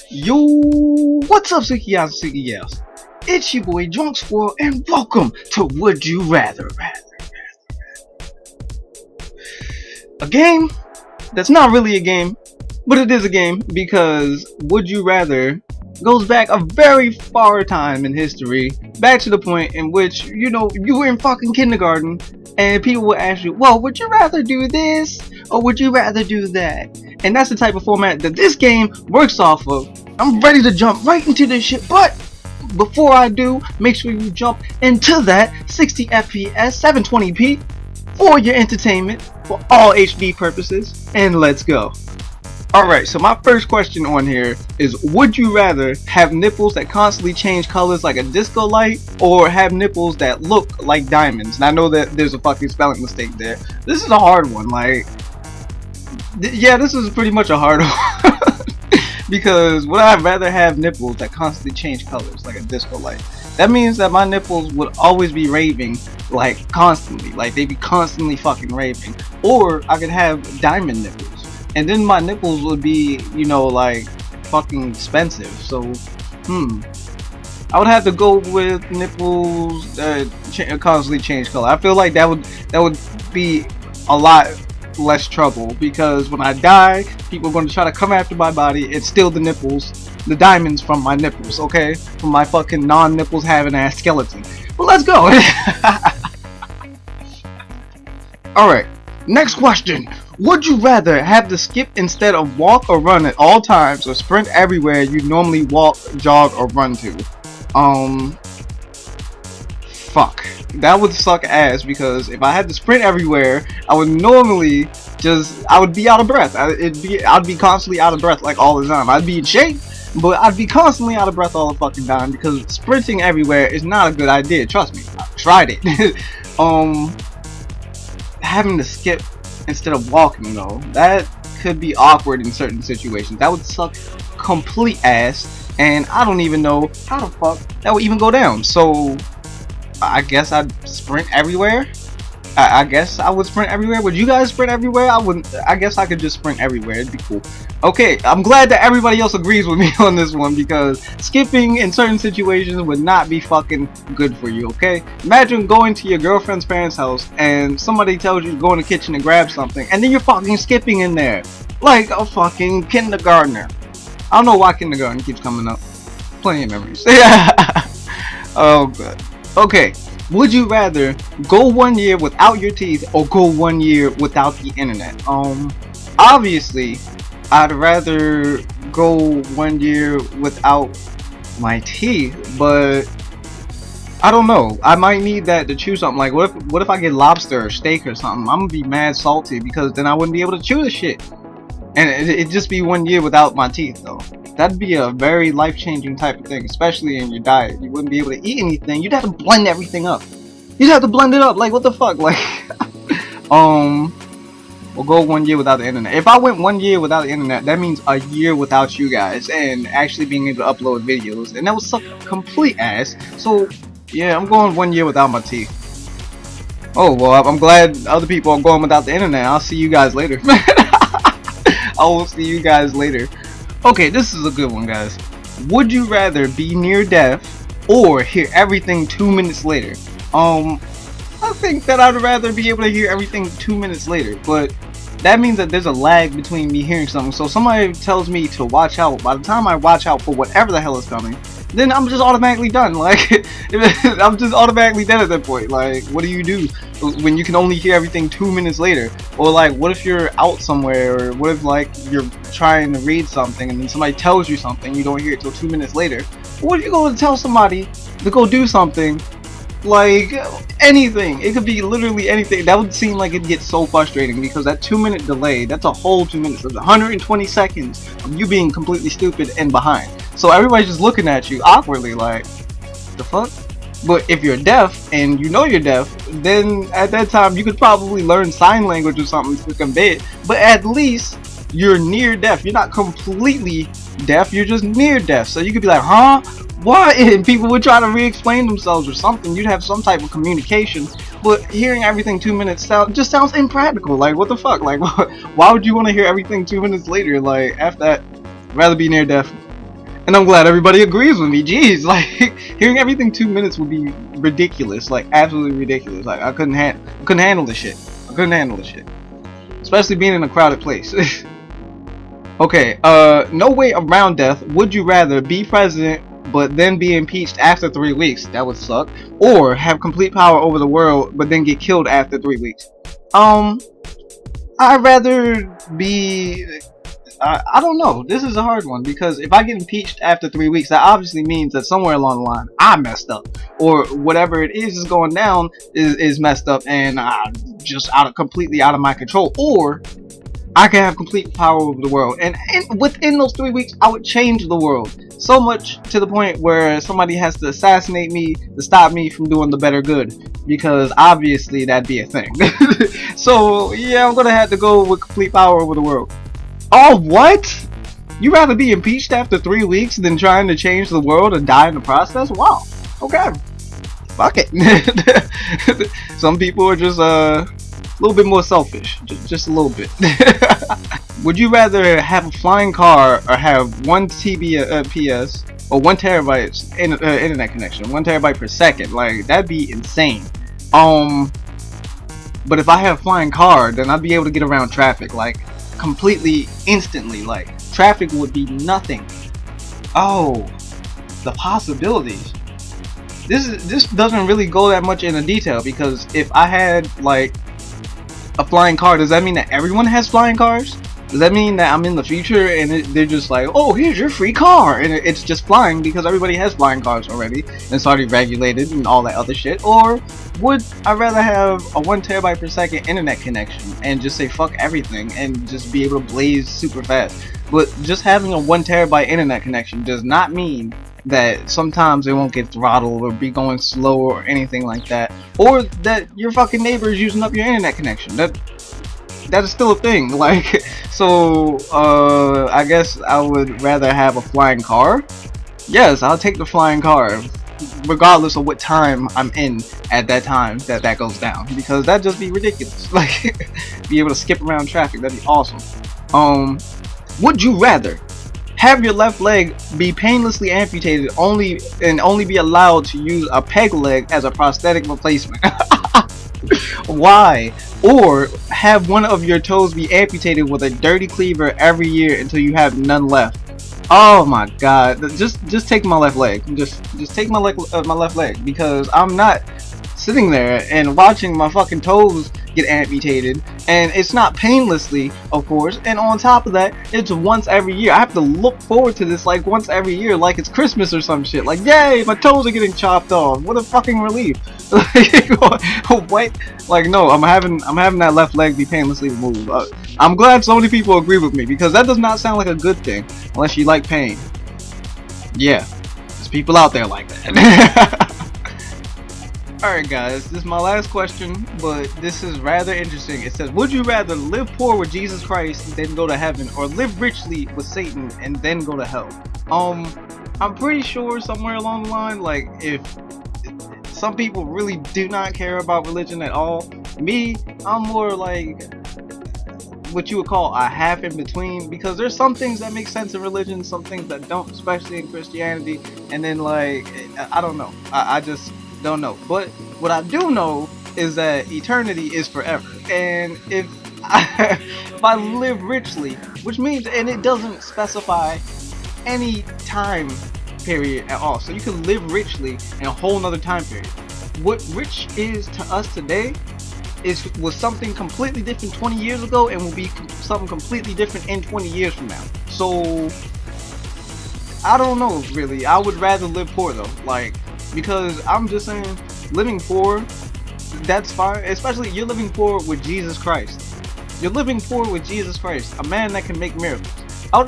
Yo, what's up, Suki Yas and Suki Yas? It's your boy Drunk Squirrel, and welcome to Would You Rather. A game that's not really a game, but it is a game because Would You Rather goes back a very far time in history, back to the point in which, you were in fucking kindergarten and people would ask you, well, would you rather do this or would you rather do that? And that's the type of format that this game works off of. I'm ready to jump right into this shit, but before I do, make sure you jump into that 60 FPS 720p for your entertainment, for all HD purposes, and let's go. Alright, so my first question on here is, would you rather have nipples that constantly change colors like a disco light, or have nipples that look like diamonds? And I know that there's a fucking spelling mistake there. This is a hard one, yeah, this is pretty much a hard one. Because would I rather have nipples that constantly change colors like a disco light? That means that my nipples would always be raving, like constantly, like they'd be constantly fucking raving. Or I could have diamond nipples, and then my nipples would be, like fucking expensive. So, I would have to go with nipples that constantly change color. I feel like that would be a lot less trouble, because when I die, people are going to try to come after my body and steal the nipples, the diamonds from my nipples, okay? From my fucking non-nipples having ass skeleton. But let's go. Alright, next question. Would you rather have to skip instead of walk or run at all times, or sprint everywhere you normally walk, jog, or run to? Fuck. That would suck ass, because if I had to sprint everywhere, I would normally I would be out of breath. I'd be constantly out of breath like all the time. I'd be in shape, but I'd be constantly out of breath all the fucking time, because sprinting everywhere is not a good idea. Trust me, I tried it. Having to skip instead of walking though, that could be awkward in certain situations. That would suck complete ass, and I don't even know how the fuck that would even go down. So I guess I'd sprint everywhere. I guess I would sprint everywhere. Would you guys sprint everywhere? I wouldn't. I guess I could just sprint everywhere. It'd be cool. Okay, I'm glad that everybody else agrees with me on this one, because skipping in certain situations would not be fucking good for you, okay? Imagine going to your girlfriend's parents' house and somebody tells you to go in the kitchen and grab something, and then you're fucking skipping in there like a fucking kindergartner. I don't know why kindergarten keeps coming up. Plenty of memories. Yeah. Oh god. Okay, would you rather go 1 year without your teeth or go 1 year without the internet? Obviously, I'd rather go 1 year without my teeth, but I don't know. I might need that to chew something. Like, what if I get lobster or steak or something? I'm gonna be mad salty, because then I wouldn't be able to chew the shit. And it'd just be 1 year without my teeth, though. That'd be a very life-changing type of thing, especially in your diet. You wouldn't be able to eat anything. You'd have to blend everything up. You'd have to blend it up. Like, what the fuck? Like, we'll go 1 year without the internet. If I went 1 year without the internet, that means a year without you guys and actually being able to upload videos, and that would suck complete ass. So, yeah, I'm going 1 year without my teeth. Oh, well, I'm glad other people are going without the internet. I'll see you guys later. I will see you guys later. Okay, this is a good one, guys. Would you rather be near death or hear everything 2 minutes later? I think that I'd rather be able to hear everything 2 minutes later, but that means that there's a lag between me hearing something. So somebody tells me to watch out. By the time I watch out for whatever the hell is coming, then I'm just automatically done. Like, I'm just automatically dead at that point. Like, what do you do when you can only hear everything 2 minutes later? Or like, what if you're out somewhere, or what if like you're trying to read something and then somebody tells you something, you don't hear it till 2 minutes later? What if you go to tell somebody to go do something? Like, anything. It could be literally anything. That would seem like it'd get so frustrating, because that 2 minute delay, that's a whole 2 minutes. That's 120 seconds of you being completely stupid and behind. So everybody's just looking at you awkwardly like, the fuck? But if you're deaf and you know you're deaf, then at that time you could probably learn sign language or something to convey it. But at least you're near deaf. You're not completely deaf, you're just near deaf. So you could be like, huh? What? And people would try to re-explain themselves or something. You'd have some type of communication. But hearing everything 2 minutes just sounds impractical. Like, what the fuck? Like, why would you want to hear everything 2 minutes later? Like, after that. rather be near death. And I'm glad everybody agrees with me. Jeez, like hearing everything 2 minutes would be ridiculous, like absolutely ridiculous. Like I couldn't handle this shit. I couldn't handle this shit, especially being in a crowded place. Okay, no way around death. Would you rather be president but then be impeached after 3 weeks? That would suck. Or have complete power over the world but then get killed after 3 weeks? I'd rather be. I don't know. This is a hard one because if I get impeached after 3 weeks, that obviously means that somewhere along the line I messed up, or whatever it is going down is messed up and just completely out of my control. Or I can have complete power over the world, and within those 3 weeks, I would change the world so much to the point where somebody has to assassinate me to stop me from doing the better good, because obviously that'd be a thing. So yeah, I'm gonna have to go with complete power over the world. Oh, what? You rather be impeached after 3 weeks than trying to change the world and die in the process? Wow. Okay. Fuck it. Some people are just a little bit more selfish. Just a little bit. Would you rather have a flying car or have 1 TBps or 1 terabyte internet connection? 1 terabyte per second. Like, that'd be insane. But if I have a flying car, then I'd be able to get around traffic, like, completely instantly. Like, traffic would be nothing. Oh, the possibilities. This doesn't really go that much into detail, because if I had like a flying car, does that mean that everyone has flying cars? Does that mean that I'm in the future and they're just like, oh, here's your free car, and it's just flying because everybody has flying cars already and it's already regulated and all that other shit? Or would I rather have a 1 terabyte per second internet connection and just say fuck everything and just be able to blaze super fast? But just having a 1 terabyte internet connection does not mean that sometimes it won't get throttled or be going slow or anything like that, or that your fucking neighbor is using up your internet connection. That is still a thing. Like, so I guess I would rather have a flying car. Yes, I'll take the flying car, regardless of what time I'm in at that time that goes down, because that'd just be ridiculous. Like, be able to skip around traffic, that'd be awesome. Would you rather have your left leg be painlessly amputated only be allowed to use a peg leg as a prosthetic replacement? Why? Or have one of your toes be amputated with a dirty cleaver every year until you have none left? Oh my god, just take my left leg. Just take my left leg, because I'm not sitting there and watching my fucking toes get amputated, and it's not painlessly, of course, and on top of that, it's once every year. I have to look forward to this like once every year, like it's Christmas or some shit. Like, yay, my toes are getting chopped off. What a fucking relief. What? Like, no, I'm having that left leg be painlessly removed. I'm glad so many people agree with me, because that does not sound like a good thing unless you like pain. Yeah, there's people out there like that. Alright guys, this is my last question, but this is rather interesting. It says, would you rather live poor with Jesus Christ and then go to heaven, or live richly with Satan and then go to hell? I'm pretty sure somewhere along the line, like, if some people really do not care about religion at all, me, I'm more like what you would call a half in between, because there's some things that make sense in religion, some things that don't, especially in Christianity, and then like, I don't know, I just don't know. But what I do know is that eternity is forever, and if I live richly, which means, and it doesn't specify any time period at all, so you can live richly in a whole nother time period. What rich is to us today was something completely different 20 years ago, and will be something completely different in 20 years from now. So I don't know, really. I would rather live poor though, like, because I'm just saying, living poor, that's fine. Especially you're living poor with Jesus Christ. You're living poor with Jesus Christ, a man that can make miracles. I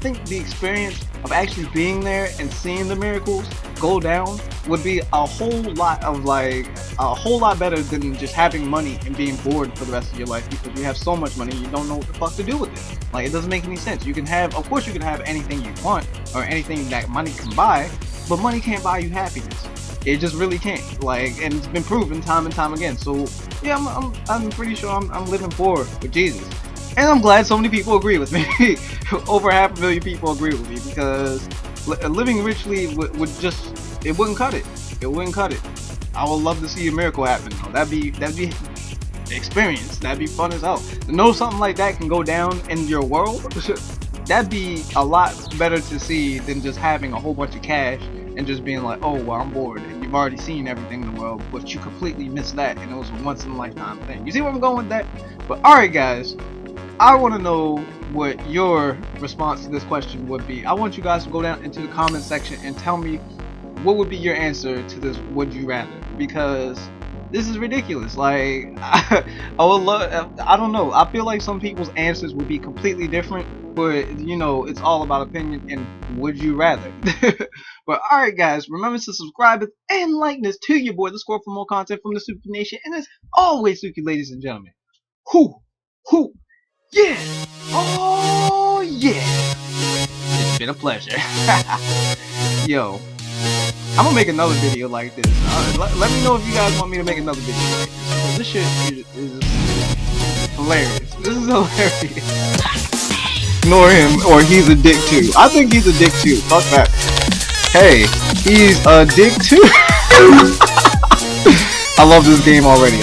think the experience of actually being there and seeing the miracles go down would be a whole lot better than just having money and being bored for the rest of your life, because you have so much money you don't know what the fuck to do with it. Like, it doesn't make any sense. You can have, of course you can have anything you want, or anything that money can buy, but money can't buy you happiness. It just really can't. Like, and it's been proven time and time again. So yeah, I'm pretty sure I'm living poor with Jesus. And I'm glad so many people agree with me. Over 500,000 people agree with me, because living richly would just, it wouldn't cut it. It wouldn't cut it. I would love to see a miracle happen though. That'd be experience. That'd be fun as hell. To know something like that can go down in your world, that'd be a lot better to see than just having a whole bunch of cash and just being like, oh well, I'm bored, and you've already seen everything in the world, but you completely missed that, and it was a once in a lifetime thing. You see where I'm going with that? But alright guys, I want to know what your response to this question would be. I want you guys to go down into the comment section and tell me what would be your answer to this would you rather, because this is ridiculous. Like, I would love, I don't know, I feel like some people's answers would be completely different, but you know, it's all about opinion and would you rather. But alright guys, remember to subscribe and like this to your boy The Score for more content from the Super Nation, and as always, Suki, ladies and gentlemen, whoo, yeah, oh yeah, it's been a pleasure. Yo, I'm gonna make another video like this. Let me know if you guys want me to make another video like this. This shit is hilarious. This is hilarious. Ignore him, or he's a dick too. I think he's a dick too. Fuck that. Hey, he's a dick too. I love this game already.